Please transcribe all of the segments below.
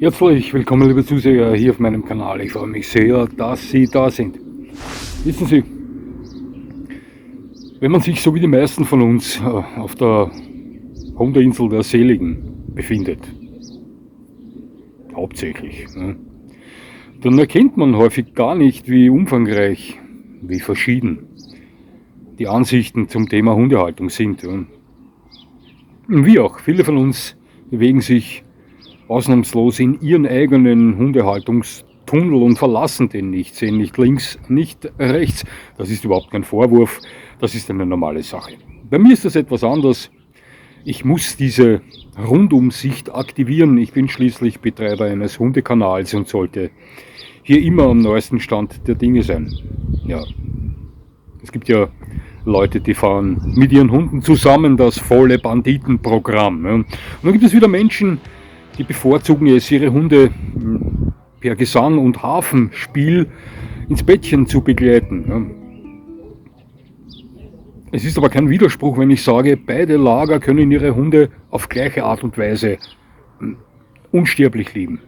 Herzlich willkommen, liebe Zuseher, hier auf meinem Kanal. Ich freue mich sehr, dass Sie da sind. Wissen Sie, wenn man sich so wie die meisten von uns auf der Hundeinsel der Seligen befindet, hauptsächlich, dann erkennt man häufig gar nicht, wie umfangreich, wie verschieden die Ansichten zum Thema Hundehaltung sind. Und wie auch, viele von uns bewegen sich ausnahmslos in ihren eigenen Hundehaltungstunnel und verlassen den nicht, sehen nicht links, nicht rechts. Das ist überhaupt kein Vorwurf, das ist eine normale Sache. Bei mir ist das etwas anders. Ich muss diese Rundumsicht aktivieren. Ich bin schließlich Betreiber eines Hundekanals und sollte hier immer am neuesten Stand der Dinge sein. Ja, es gibt ja Leute, die fahren mit ihren Hunden zusammen das volle Banditenprogramm. Und dann gibt es wieder Menschen, die bevorzugen es, ihre Hunde per Gesang und Harfenspiel ins Bettchen zu begleiten. Es ist aber kein Widerspruch, wenn ich sage, beide Lager können ihre Hunde auf gleiche Art und Weise unsterblich lieben.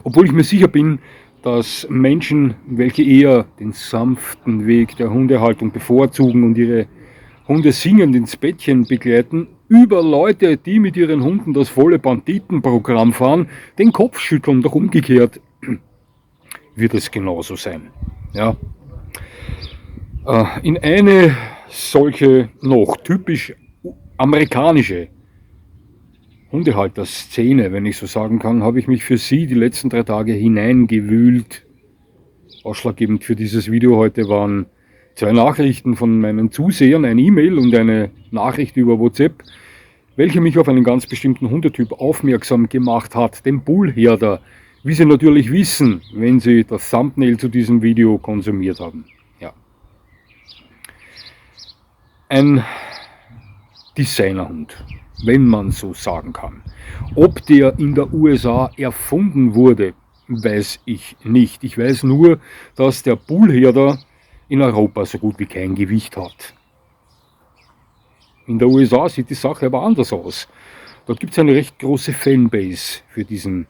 Obwohl ich mir sicher bin, dass Menschen, welche eher den sanften Weg der Hundehaltung bevorzugen und ihre Hunde singend ins Bettchen begleiten, über Leute, die mit ihren Hunden das volle Banditenprogramm fahren, den Kopf schütteln. Doch umgekehrt wird es genauso sein. Ja. In eine solche noch typisch amerikanische Hundehalter-Szene, wenn ich so sagen kann, habe ich mich für Sie die letzten 3 Tage hineingewühlt. Ausschlaggebend für dieses Video heute waren 2 Nachrichten von meinen Zusehern, ein E-Mail und eine Nachricht über WhatsApp, welche mich auf einen ganz bestimmten Hundetyp aufmerksam gemacht hat, den Bullherder, wie Sie natürlich wissen, wenn Sie das Thumbnail zu diesem Video konsumiert haben. Ja. Ein Designerhund, wenn man so sagen kann. Ob der in der USA erfunden wurde, weiß ich nicht. Ich weiß nur, dass der Bullherder in Europa so gut wie kein Gewicht hat. In der USA sieht die Sache aber anders aus. Dort gibt es eine recht große Fanbase für diesen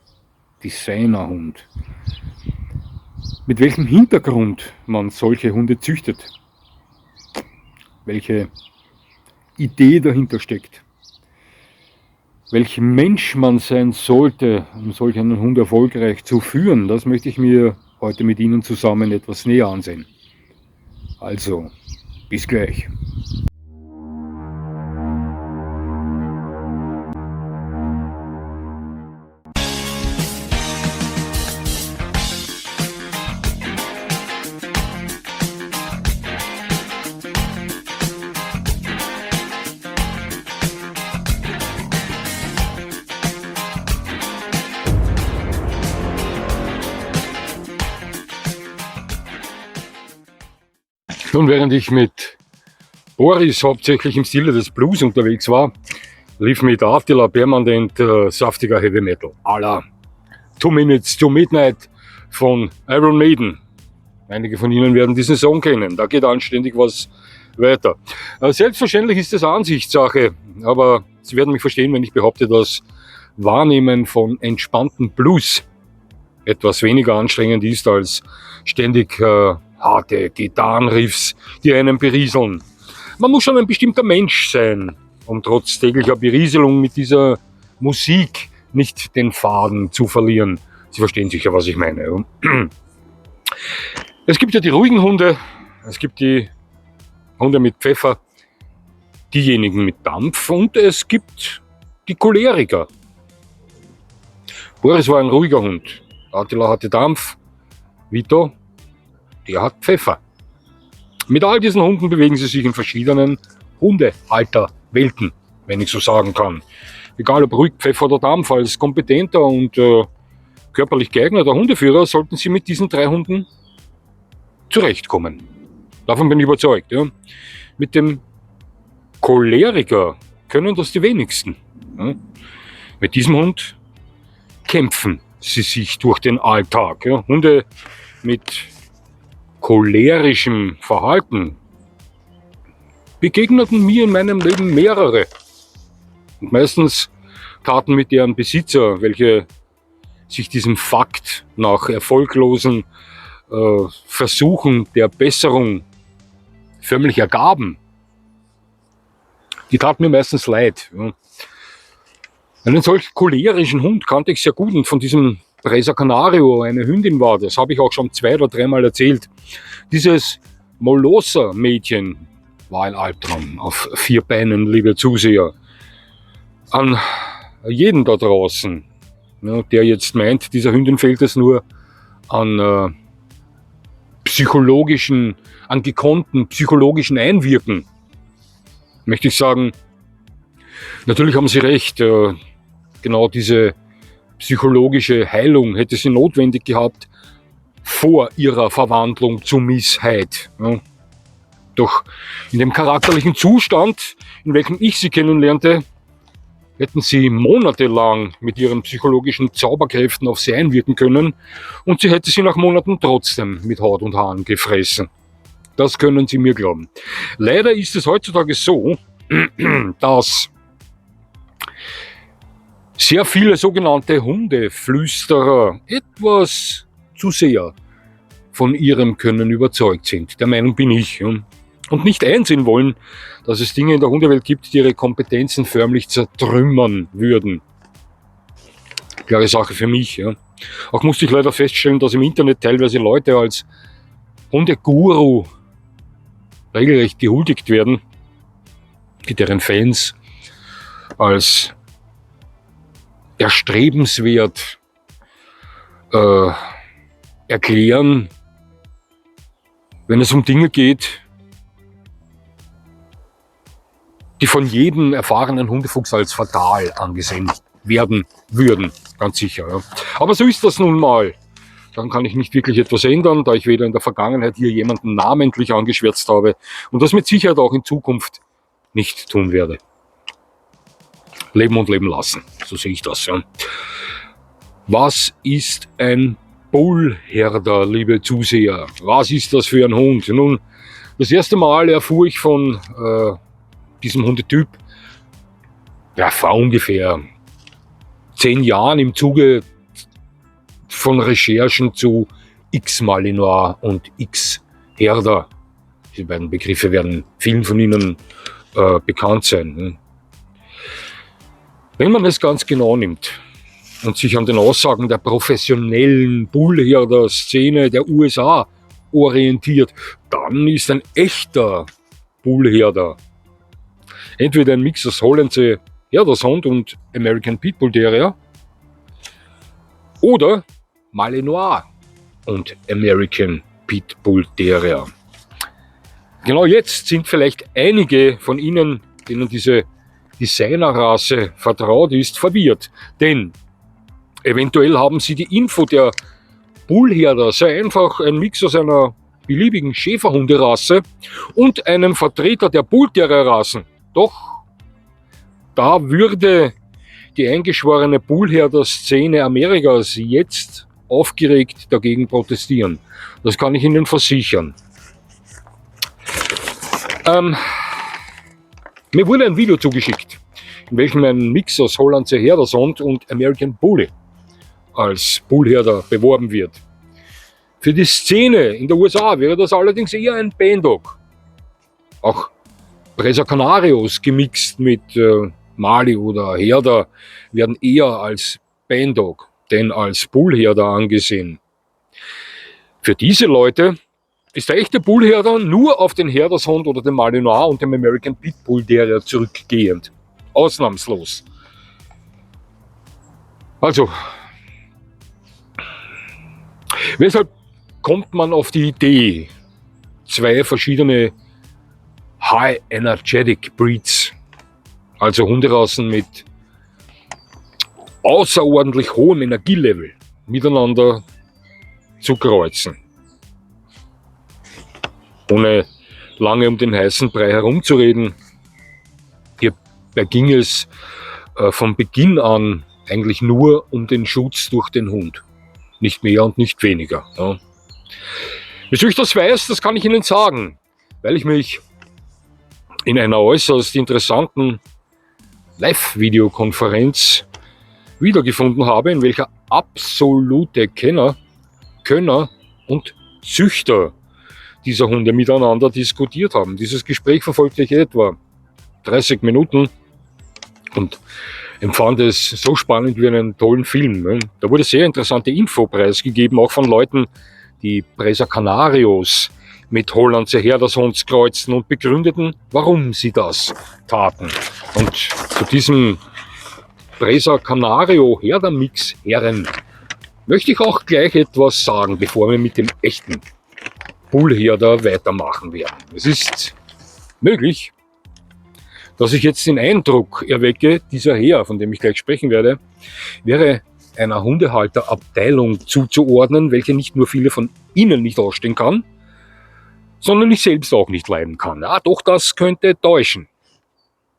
Designerhund. Mit welchem Hintergrund man solche Hunde züchtet, welche Idee dahinter steckt, welch Mensch man sein sollte, um solch einen Hund erfolgreich zu führen, das möchte ich mir heute mit Ihnen zusammen etwas näher ansehen. Also, bis gleich. Nun, während ich mit Boris hauptsächlich im Stile des Blues unterwegs war, lief mit Attila permanent saftiger Heavy Metal. À la 2 Minutes to Midnight von Iron Maiden. Einige von Ihnen werden diesen Song kennen, da geht anständig was weiter. Selbstverständlich ist das Ansichtssache, aber Sie werden mich verstehen, wenn ich behaupte, dass Wahrnehmen von entspannten Blues etwas weniger anstrengend ist als ständig harte Gitarrenriffs, die einen berieseln. Man muss schon ein bestimmter Mensch sein, um trotz täglicher Berieselung mit dieser Musik nicht den Faden zu verlieren. Sie verstehen sicher, was ich meine. Es gibt ja die ruhigen Hunde, es gibt die Hunde mit Pfeffer, diejenigen mit Dampf und es gibt die Choleriker. Boris war ein ruhiger Hund, Attila hatte Dampf, Vito, der hat Pfeffer. Mit all diesen Hunden bewegen sie sich in verschiedenen Hundehalterwelten, wenn ich so sagen kann. Egal ob ruhig, Pfeffer oder Dampf, als kompetenter und körperlich geeigneter Hundeführer sollten Sie mit diesen 3 Hunden zurechtkommen. Davon bin ich überzeugt. Ja. Mit dem Choleriker können das die wenigsten. Ja. Mit diesem Hund kämpfen sie sich durch den Alltag. Ja. Hunde mit cholerischem Verhalten begegneten mir in meinem Leben mehrere. Und meistens taten mit deren Besitzer, welche sich diesem Fakt nach erfolglosen Versuchen der Besserung förmlich ergaben, die tat mir meistens leid. Ja. Einen solch cholerischen Hund kannte ich sehr gut und von diesem Presa Canario eine Hündin war. Das habe ich auch schon 2 oder 3 Mal erzählt. Dieses Molosser-Mädchen war ein Albtraum auf 4 Beinen, liebe Zuseher. An jeden da draußen, ja, der jetzt meint, dieser Hündin fehlt es nur an an gekonnten psychologischen Einwirken, möchte ich sagen, natürlich haben Sie recht, genau diese psychologische Heilung hätte sie notwendig gehabt vor ihrer Verwandlung zu Missheit. Ja. Doch in dem charakterlichen Zustand, in welchem ich sie kennenlernte, hätten sie monatelang mit ihren psychologischen Zauberkräften auf sie einwirken können und sie hätte sie nach Monaten trotzdem mit Haut und Haaren gefressen. Das können Sie mir glauben. Leider ist es heutzutage so, dass sehr viele sogenannte Hundeflüsterer etwas zu sehr von ihrem Können überzeugt sind. Der Meinung bin ich. Ja. Und nicht einsehen wollen, dass es Dinge in der Hundewelt gibt, die ihre Kompetenzen förmlich zertrümmern würden. Klare Sache für mich. Ja. Auch musste ich leider feststellen, dass im Internet teilweise Leute als Hundeguru regelrecht gehuldigt werden, die deren Fans als erstrebenswert erklären, wenn es um Dinge geht, die von jedem erfahrenen Hundefuchs als fatal angesehen werden würden, ganz sicher. Ja. Aber so ist das nun mal. Dann kann ich nicht wirklich etwas ändern, da ich weder in der Vergangenheit hier jemanden namentlich angeschwärzt habe und das mit Sicherheit auch in Zukunft nicht tun werde. Leben und leben lassen, so sehe ich das. Ja. Was ist ein Bullherder, liebe Zuseher? Was ist das für ein Hund? Nun, das erste Mal erfuhr ich von diesem Hundetyp ja, vor ungefähr 10 Jahren im Zuge von Recherchen zu X-Malinois und X-Herder. Diese beiden Begriffe werden vielen von Ihnen bekannt sein. Wenn man es ganz genau nimmt und sich an den Aussagen der professionellen Bullherder-Szene der USA orientiert, dann ist ein echter Bullherder entweder ein Mix aus Holländische Herdershund und American Pitbull Terrier oder Malinois und American Pitbull Terrier. Genau jetzt sind vielleicht einige von Ihnen, denen diese Designerrasse vertraut ist, verwirrt. Denn eventuell haben Sie die Info, der Bullherder sei einfach ein Mix aus einer beliebigen Schäferhunderasse und einem Vertreter der Bullterrierrassen. Doch da würde die eingeschworene Bullherder-Szene Amerikas jetzt aufgeregt dagegen protestieren. Das kann ich Ihnen versichern. Mir wurde ein Video zugeschickt, in welchem ein Mix aus Holländischer Herdershund und American Bully als Bullherder beworben wird. Für die Szene in der USA wäre das allerdings eher ein Bandog. Auch Presa Canarios gemixt mit Mali oder Herder werden eher als Bandog, denn als Bullherder angesehen. Für diese Leute ist der echte Bullherder nur auf den Herdershund oder den Malinois und dem American Pitbull Terrier zurückgehend. Ausnahmslos. Also, weshalb kommt man auf die Idee, 2 verschiedene High Energetic Breeds, also Hunderassen mit außerordentlich hohem Energielevel, miteinander zu kreuzen? Ohne lange um den heißen Brei herumzureden, hierbei ging es von Beginn an eigentlich nur um den Schutz durch den Hund. Nicht mehr und nicht weniger. Ja. Wieso ich das weiß, das kann ich Ihnen sagen, weil ich mich in einer äußerst interessanten Live-Videokonferenz wiedergefunden habe, in welcher absolute Kenner, Könner und Züchter dieser Hunde miteinander diskutiert haben. Dieses Gespräch verfolgte ich etwa 30 Minuten und empfand es so spannend wie einen tollen Film. Da wurde sehr interessante Info preisgegeben, auch von Leuten, die Presa Canarios mit Hollandser Herdershunds kreuzten und begründeten, warum sie das taten. Und zu diesem Presa Canario Herdermix Herren möchte ich auch gleich etwas sagen, bevor wir mit dem echten Bullherder weitermachen werden. Es ist möglich, dass ich jetzt den Eindruck erwecke, dieser Herr, von dem ich gleich sprechen werde, wäre einer Hundehalterabteilung zuzuordnen, welche nicht nur viele von Ihnen nicht ausstehen kann, sondern ich selbst auch nicht leiden kann. Ja, doch das könnte täuschen.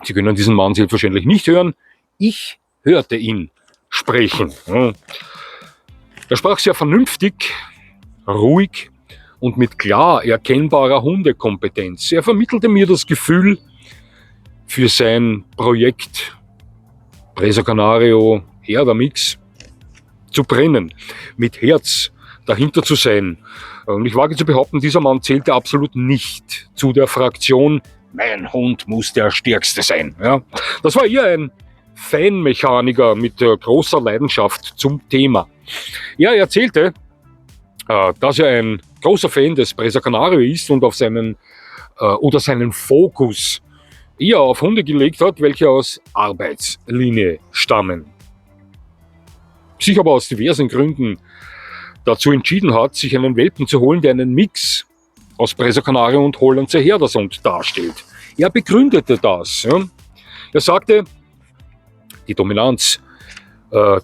Sie können diesen Mann selbstverständlich nicht hören. Ich hörte ihn sprechen. Ja. Er sprach sehr vernünftig, ruhig und mit klar erkennbarer Hundekompetenz. Er vermittelte mir das Gefühl, für sein Projekt Presa Canario Herdermix zu brennen, mit Herz dahinter zu sein. Und ich wage zu behaupten, dieser Mann zählte absolut nicht zu der Fraktion, mein Hund muss der Stärkste sein. Ja, das war eher ein Feinmechaniker mit großer Leidenschaft zum Thema. Ja, er erzählte, dass er ein großer Fan des Presa Canario ist und auf seinen Fokus eher auf Hunde gelegt hat, welche aus Arbeitslinie stammen. Sich aber aus diversen Gründen dazu entschieden hat, sich einen Welpen zu holen, der einen Mix aus Presa Canario und Hollandser Herdershund darstellt. Er begründete das. Ja. Er sagte, die Dominanz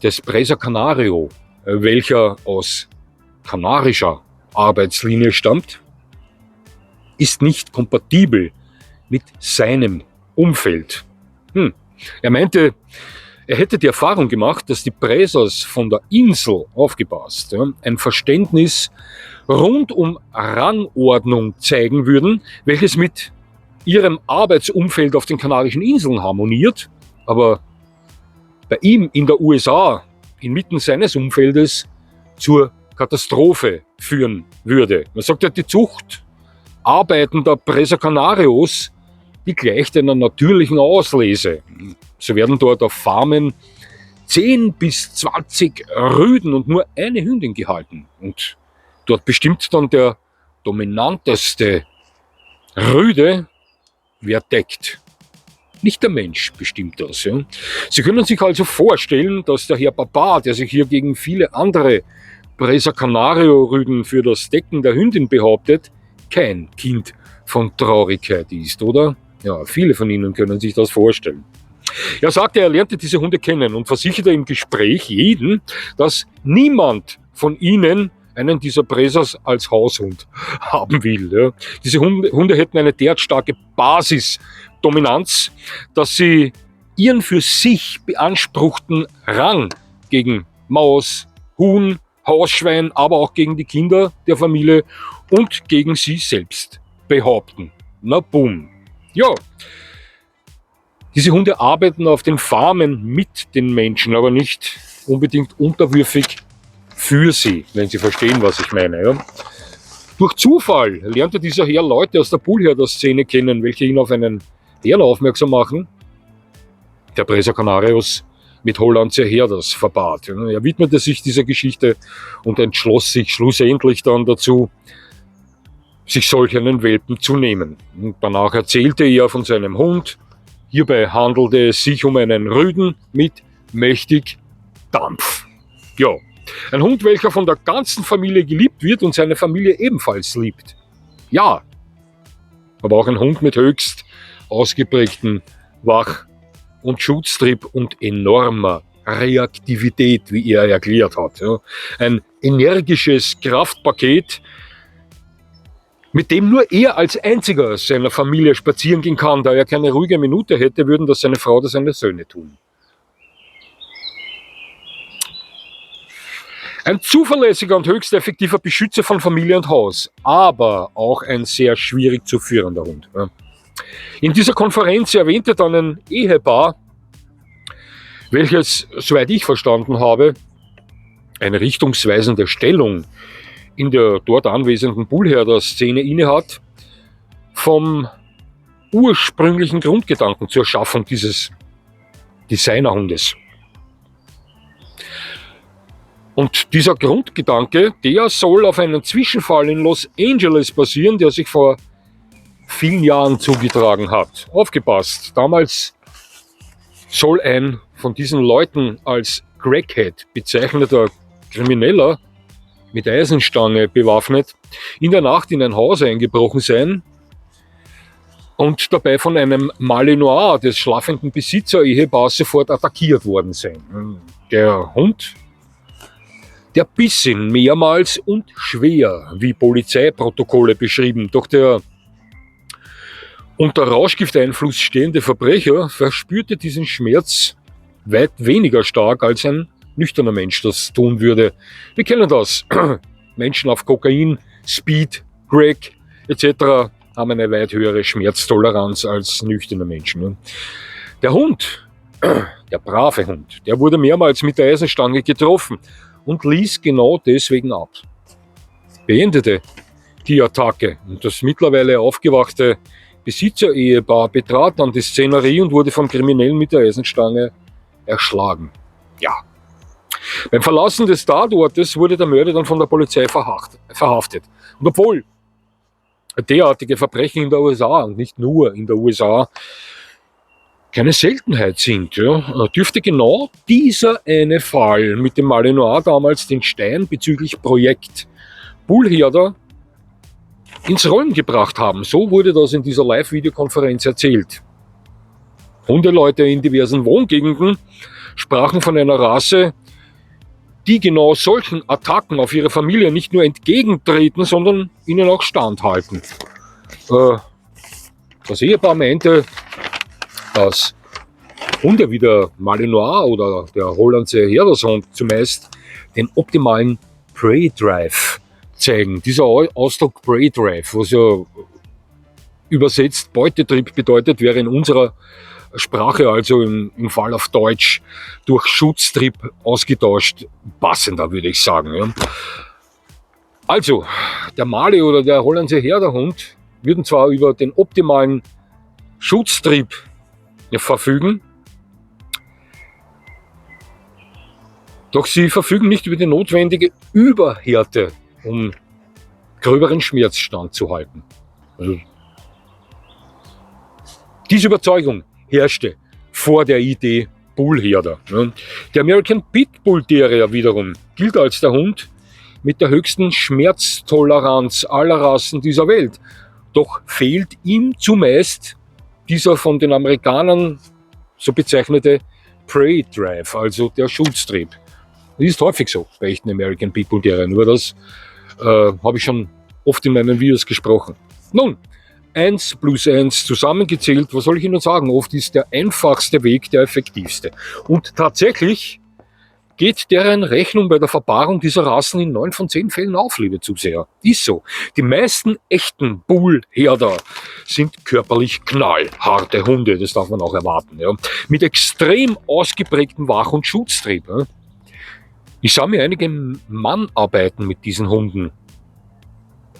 des Presa Canario, welcher aus kanarischer Arbeitslinie stammt, ist nicht kompatibel mit seinem Umfeld. Er meinte, er hätte die Erfahrung gemacht, dass die Presas von der Insel, aufgepasst, ein Verständnis rund um Rangordnung zeigen würden, welches mit ihrem Arbeitsumfeld auf den Kanarischen Inseln harmoniert, aber bei ihm in der USA, inmitten seines Umfeldes, zur Katastrophe führen würde. Man sagt, die Zucht arbeitender Presa Canarios, die gleicht einer natürlichen Auslese. So werden dort auf Farmen 10 bis 20 Rüden und nur eine Hündin gehalten. Und dort bestimmt dann der dominanteste Rüde, wer deckt. Nicht der Mensch bestimmt das. Ja. Sie können sich also vorstellen, dass der Herr Papa, der sich hier gegen viele andere Presa Canario Rüden für das Decken der Hündin behauptet, kein Kind von Traurigkeit ist, oder? Ja, viele von Ihnen können sich das vorstellen. Er sagte, er lernte diese Hunde kennen und versicherte im Gespräch jeden, dass niemand von ihnen einen dieser Presas als Haushund haben will. Ja. Diese Hunde hätten eine derart starke Basisdominanz, dass sie ihren für sich beanspruchten Rang gegen Maus, Huhn, Hausschwein, aber auch gegen die Kinder der Familie und gegen sie selbst behaupten. Na boom. Ja, diese Hunde arbeiten auf den Farmen mit den Menschen, aber nicht unbedingt unterwürfig für sie, wenn Sie verstehen, was ich meine. Ja. Durch Zufall lernte dieser Herr Leute aus der Bullherder-Szene kennen, welche ihn auf einen Herrn aufmerksam machen, der Presa Canarios mit Hollandser Herders verbat. Er widmete sich dieser Geschichte und entschloss sich schlussendlich dann dazu, sich solch einen Welpen zu nehmen. Und danach erzählte er von seinem Hund. Hierbei handelte es sich um einen Rüden mit mächtig Dampf. Ja, ein Hund, welcher von der ganzen Familie geliebt wird und seine Familie ebenfalls liebt. Ja, aber auch ein Hund mit höchst ausgeprägten Wach- und Schutztrieb und enormer Reaktivität, wie er erklärt hat. Ja. Ein energisches Kraftpaket, mit dem nur er als einziger seiner Familie spazieren gehen kann. Da er keine ruhige Minute hätte, würden das seine Frau oder seine Söhne tun. Ein zuverlässiger und höchst effektiver Beschützer von Familie und Haus, aber auch ein sehr schwierig zu führender Hund. In dieser Konferenz erwähnte dann ein Ehepaar, welches, soweit ich verstanden habe, eine richtungsweisende Stellung in der dort anwesenden Bullherder-Szene innehat, vom ursprünglichen Grundgedanken zur Schaffung dieses Designerhundes. Und dieser Grundgedanke, der soll auf einen Zwischenfall in Los Angeles basieren, der sich vor vielen Jahren zugetragen hat. Aufgepasst, damals soll ein von diesen Leuten als Crackhead bezeichneter Krimineller mit Eisenstange bewaffnet in der Nacht in ein Haus eingebrochen sein und dabei von einem Malinois des schlafenden Besitzer-Ehepaars sofort attackiert worden sein. Der Hund, der biss ihn mehrmals und schwer, wie Polizeiprotokolle beschrieben, doch der unter Rauschgifteinfluss stehende Verbrecher verspürte diesen Schmerz weit weniger stark als ein nüchterner Mensch das tun würde. Wir kennen das. Menschen auf Kokain, Speed, Crack etc. haben eine weit höhere Schmerztoleranz als nüchterne Menschen. Der Hund, der brave Hund, der wurde mehrmals mit der Eisenstange getroffen und ließ genau deswegen ab. Beendete die Attacke und das mittlerweile aufgewachte Besitzer-Ehepaar betrat dann die Szenerie und wurde vom Kriminellen mit der Eisenstange erschlagen. Ja. Beim Verlassen des Tatortes wurde der Mörder dann von der Polizei verhaftet. Und obwohl derartige Verbrechen in der USA und nicht nur in der USA keine Seltenheit sind, ja, dürfte genau dieser eine Fall mit dem Malinois damals den Stein bezüglich Projekt Bullherder ins Rollen gebracht haben. So wurde das in dieser Live-Videokonferenz erzählt. Hundeleute in diversen Wohngegenden sprachen von einer Rasse, die genau solchen Attacken auf ihre Familie nicht nur entgegentreten, sondern ihnen auch standhalten. Das Ehepaar meinte, dass Hunde wie der Malinois oder der Hollandse Herdershund zumeist den optimalen Prey Drive zeigen. Dieser Ausdruck Prey Drive, was ja übersetzt Beutetrieb bedeutet, wäre in unserer Sprache, also im Fall auf Deutsch, durch Schutztrieb ausgetauscht, passender, würde ich sagen. Ja. Also, der Mali oder der Hollandse Herderhund würden zwar über den optimalen Schutztrieb verfügen, doch sie verfügen nicht über die notwendige Überhärte, um gröberen Schmerz standzuhalten. Also, diese Überzeugung herrschte vor der Idee Bullherder. Der American Pit Bull Terrier wiederum gilt als der Hund mit der höchsten Schmerztoleranz aller Rassen dieser Welt. Doch fehlt ihm zumeist dieser von den Amerikanern so bezeichnete Prey Drive, also der Schutztrieb. Das ist häufig so bei echten American Pit Bull Terriern. Über das habe ich schon oft in meinen Videos gesprochen. Nun, 1 plus 1 zusammengezählt, was soll ich Ihnen sagen? Oft ist der einfachste Weg der effektivste. Und tatsächlich geht deren Rechnung bei der Verpaarung dieser Rassen in 9 von 10 Fällen auf, liebe Zuseher. Ist so. Die meisten echten Bullherder sind körperlich knallharte Hunde, das darf man auch erwarten. Ja. Mit extrem ausgeprägtem Wach- und Schutztrieb. Ja. Ich sah mir einige Mannarbeiten mit diesen Hunden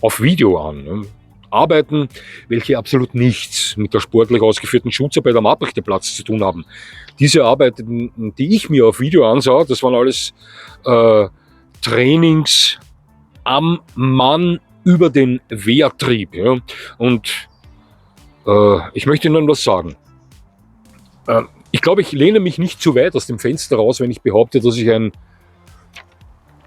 auf Video an. Ja. Arbeiten, welche absolut nichts mit der sportlich ausgeführten Schutzarbeit am Abrichteplatz zu tun haben. Diese Arbeiten, die ich mir auf Video ansah, das waren alles Trainings am Mann über den Wehrtrieb. Ja. Und ich möchte Ihnen was sagen. Ich glaube, ich lehne mich nicht zu weit aus dem Fenster raus, wenn ich behaupte, dass ich ein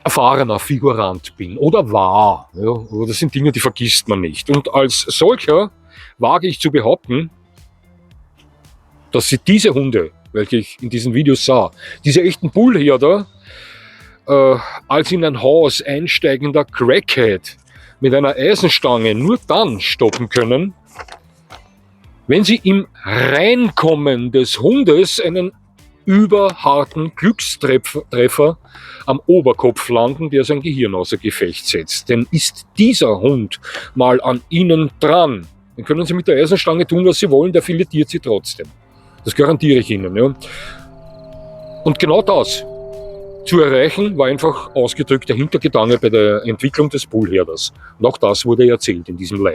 erfahrener Figurant bin oder war. Ja, das sind Dinge, die vergisst man nicht. Und als solcher wage ich zu behaupten, dass Sie diese Hunde, welche ich in diesen Videos sah, diese echten Bullherder, als in ein Haus einsteigender Crackhead mit einer Eisenstange nur dann stoppen können, wenn Sie im Reinkommen des Hundes einen überharten Glückstreffer am Oberkopf landen, der sein Gehirn außer Gefecht setzt. Denn ist dieser Hund mal an Ihnen dran, dann können Sie mit der Eisenstange tun, was Sie wollen, der filetiert Sie trotzdem. Das garantiere ich Ihnen. Ja. Und genau das zu erreichen, war einfach ausgedrückt der Hintergedanke bei der Entwicklung des Bullherders. Und auch das wurde erzählt in diesem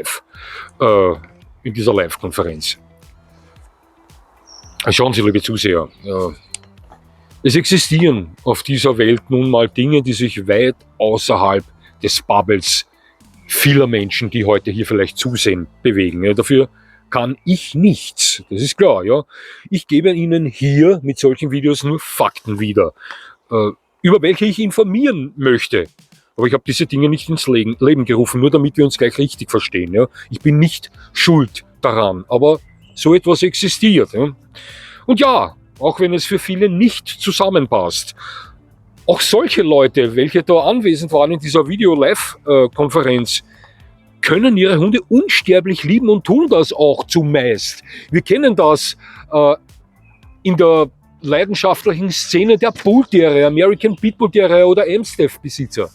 in dieser Live-Konferenz. Schauen Sie, liebe Zuseher, es existieren auf dieser Welt nun mal Dinge, die sich weit außerhalb des Bubbles vieler Menschen, die heute hier vielleicht zusehen, bewegen. Ja, dafür kann ich nichts, das ist klar. Ja. Ich gebe Ihnen hier mit solchen Videos nur Fakten wieder, über welche ich informieren möchte. Aber ich habe diese Dinge nicht ins Leben gerufen, nur damit wir uns gleich richtig verstehen. Ja. Ich bin nicht schuld daran, aber so etwas existiert. Ja. Und ja, auch wenn es für viele nicht zusammenpasst, auch solche Leute, welche da anwesend waren in dieser Video-Live-Konferenz, können ihre Hunde unsterblich lieben und tun das auch zumeist. Wir kennen das in der leidenschaftlichen Szene der Bull Terrier, American Pitbull Terrier oder Amstaff-Besitzer.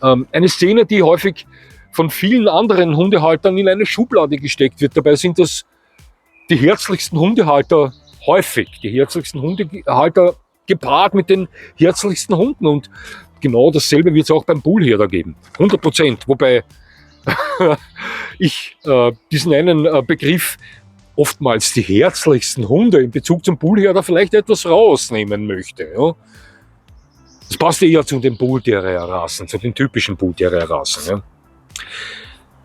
Eine Szene, die häufig von vielen anderen Hundehaltern in eine Schublade gesteckt wird. Dabei sind das die herzlichsten Hundehalter häufig, die herzlichsten Hundehalter gepaart mit den herzlichsten Hunden. Und genau dasselbe wird es auch beim Bullherder geben. 100%. Wobei ich diesen einen Begriff oftmals die herzlichsten Hunde in Bezug zum Bullherder vielleicht etwas rausnehmen möchte. Ja. Das passt eher zu den Bull Terrier Rassen, zu den typischen Bull Terrier Rassen. Ja.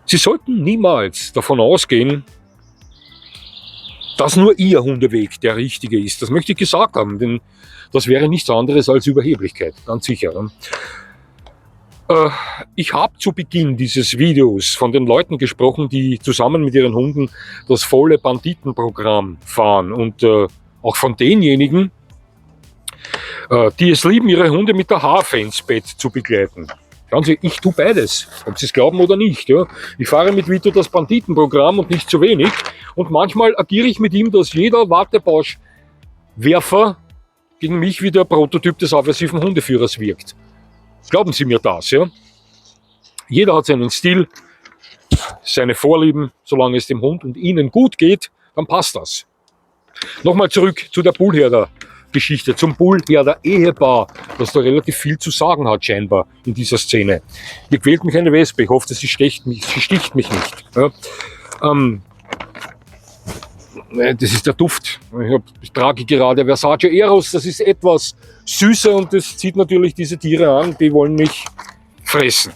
Sie sollten niemals davon ausgehen, dass nur Ihr Hundeweg der richtige ist. Das möchte ich gesagt haben, denn das wäre nichts anderes als Überheblichkeit, ganz sicher. Ich habe zu Beginn dieses Videos von den Leuten gesprochen, die zusammen mit ihren Hunden das volle Banditenprogramm fahren und auch von denjenigen, die es lieben, ihre Hunde mit der Harfe ins Bett zu begleiten. Schauen Sie, ich tue beides, ob Sie es glauben oder nicht. Ja. Ich fahre mit Vito das Banditenprogramm und nicht zu wenig. Und manchmal agiere ich mit ihm, dass jeder Wartebauschwerfer gegen mich wie der Prototyp des aversiven Hundeführers wirkt. Glauben Sie mir das, ja? Jeder hat seinen Stil, seine Vorlieben, solange es dem Hund und Ihnen gut geht, dann passt das. Nochmal zurück zu der Bullherder-Geschichte, zum Bullherder-Ehepaar, das da relativ viel zu sagen hat scheinbar in dieser Szene. Hier quält mich eine Wespe, ich hoffe, sie sticht mich nicht. Ja? Das ist der Duft. Ich trage gerade Versace Eros, das ist etwas süßer und das zieht natürlich diese Tiere an, die wollen mich fressen.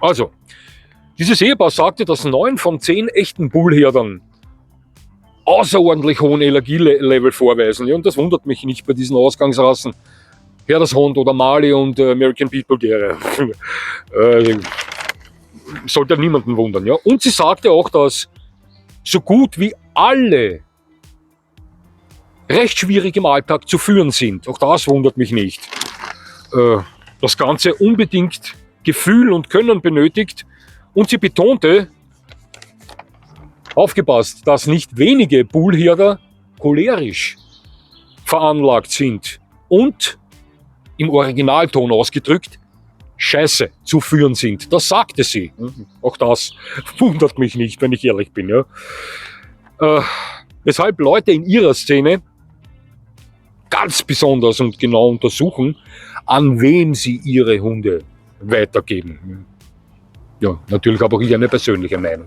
Also, dieses Ehepaar sagte, dass 9 von 10 echten Bullherdern außerordentlich hohen Energielevel vorweisen. Ja, und das wundert mich nicht bei diesen Ausgangsrassen. Herdershund oder Mali und American Pitbull Terrier. Sollte niemanden wundern. Ja. Und sie sagte auch, dass so gut wie alle recht schwierig im Alltag zu führen sind. Auch das wundert mich nicht. Das Ganze unbedingt Gefühl und Können benötigt. Und sie betonte, aufgepasst, dass nicht wenige Bullherder cholerisch veranlagt sind und im Originalton ausgedrückt scheiße zu führen sind. Das sagte sie. Auch das wundert mich nicht, wenn ich ehrlich bin. Ja. Weshalb Leute in ihrer Szene ganz besonders und genau untersuchen, an wem sie ihre Hunde weitergeben. Ja, natürlich habe auch ich eine persönliche Meinung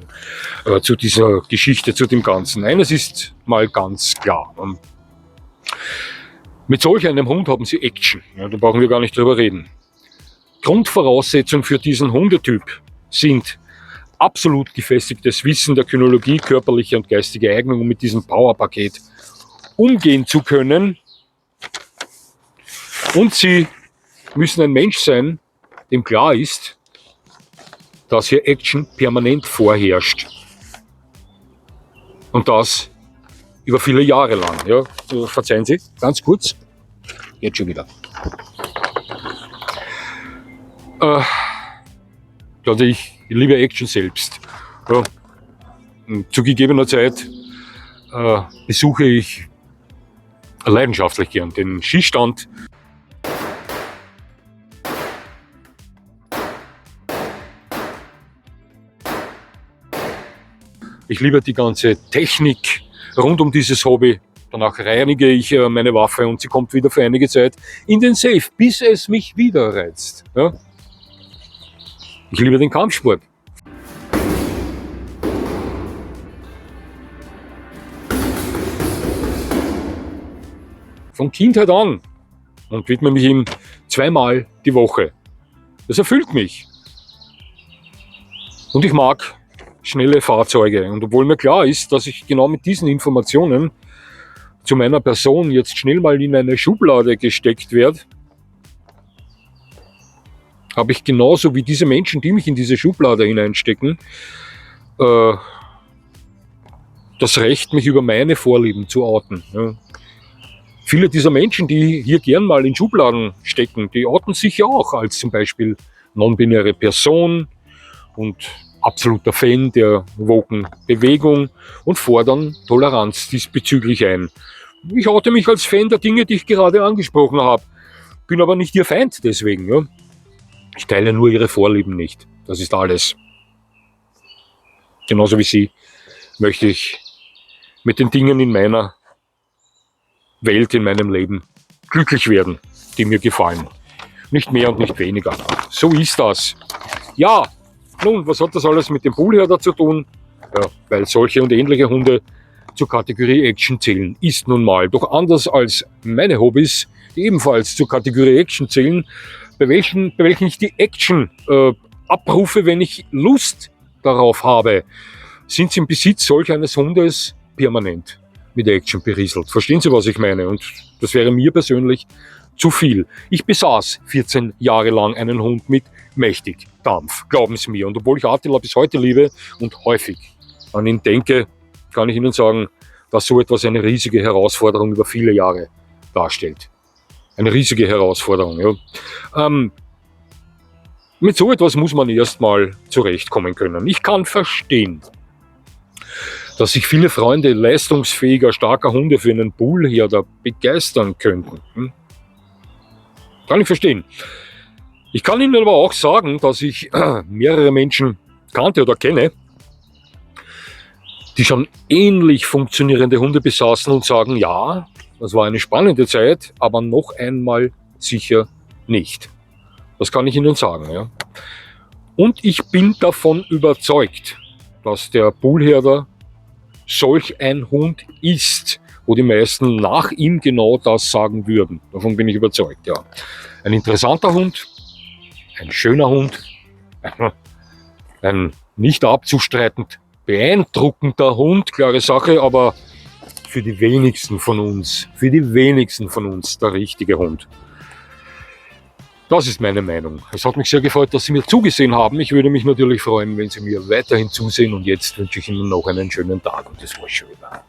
zu dieser Geschichte, zu dem Ganzen. Eines ist mal ganz klar. Mit solch einem Hund haben sie Action. Ja, da brauchen wir gar nicht drüber reden. Grundvoraussetzung für diesen Hundetyp sind absolut gefestigtes Wissen der Kynologie, körperliche und geistige Eignung, um mit diesem Powerpaket umgehen zu können. Und sie müssen ein Mensch sein, dem klar ist, dass hier Action permanent vorherrscht. Und das über viele Jahre lang. Ja. Verzeihen Sie, ganz kurz. Jetzt schon wieder. Also ich liebe Action selbst. Ja. Zu gegebener Zeit besuche ich leidenschaftlich gern den Skistand. Ich liebe die ganze Technik rund um dieses Hobby. Danach reinige ich meine Waffe und sie kommt wieder für einige Zeit in den Safe, bis es mich wieder reizt. Ja? Ich liebe den Kampfsport. Von Kindheit an und widme mich ihm 2-mal die Woche. Das erfüllt mich. Und ich mag schnelle Fahrzeuge. Und obwohl mir klar ist, dass ich genau mit diesen Informationen zu meiner Person jetzt schnell mal in eine Schublade gesteckt werde, habe ich genauso wie diese Menschen, die mich in diese Schublade hineinstecken, das Recht, mich über meine Vorlieben zu outen. Ja. Viele dieser Menschen, die hier gern mal in Schubladen stecken, die outen sich ja auch als zum Beispiel non-binäre Person und absoluter Fan der woken Bewegung und fordern Toleranz diesbezüglich ein. Ich oute mich als Fan der Dinge, die ich gerade angesprochen habe, bin aber nicht ihr Feind deswegen. Ja. Ich teile nur ihre Vorlieben nicht. Das ist alles. Genauso wie Sie möchte ich mit den Dingen in meiner Welt, in meinem Leben glücklich werden, die mir gefallen. Nicht mehr und nicht weniger. So ist das. Ja, nun, was hat das alles mit dem Bullherder zu tun? Ja, weil solche und ähnliche Hunde zur Kategorie Action zählen, ist nun mal. Doch anders als meine Hobbys, die ebenfalls zur Kategorie Action zählen, bei welchen ich die Action abrufe, wenn ich Lust darauf habe, sind sie im Besitz solch eines Hundes permanent mit Action berieselt. Verstehen Sie, was ich meine? Und das wäre mir persönlich zu viel. Ich besaß 14 Jahre lang einen Hund mit mächtig Dampf, glauben Sie mir. Und obwohl ich Attila bis heute liebe und häufig an ihn denke, kann ich Ihnen sagen, dass so etwas eine riesige Herausforderung über viele Jahre darstellt. Eine riesige Herausforderung. Ja. Mit so etwas muss man erstmal zurechtkommen können. Ich kann verstehen, dass sich viele Freunde leistungsfähiger, starker Hunde für einen Bullherder begeistern könnten. Kann ich verstehen. Ich kann Ihnen aber auch sagen, dass ich mehrere Menschen kannte oder kenne, die schon ähnlich funktionierende Hunde besaßen und sagen, ja, das war eine spannende Zeit, aber noch einmal sicher nicht. Das kann ich Ihnen sagen. Ja. Und ich bin davon überzeugt, dass der Bullherder solch ein Hund ist, wo die meisten nach ihm genau das sagen würden. Davon bin ich überzeugt, ja. Ein interessanter Hund, ein schöner Hund, ein nicht abzustreitend beeindruckender Hund, klare Sache, aber für die wenigsten von uns der richtige Hund. Das ist meine Meinung. Es hat mich sehr gefreut, dass Sie mir zugesehen haben. Ich würde mich natürlich freuen, wenn Sie mir weiterhin zusehen und jetzt wünsche ich Ihnen noch einen schönen Tag und das war's schon wieder.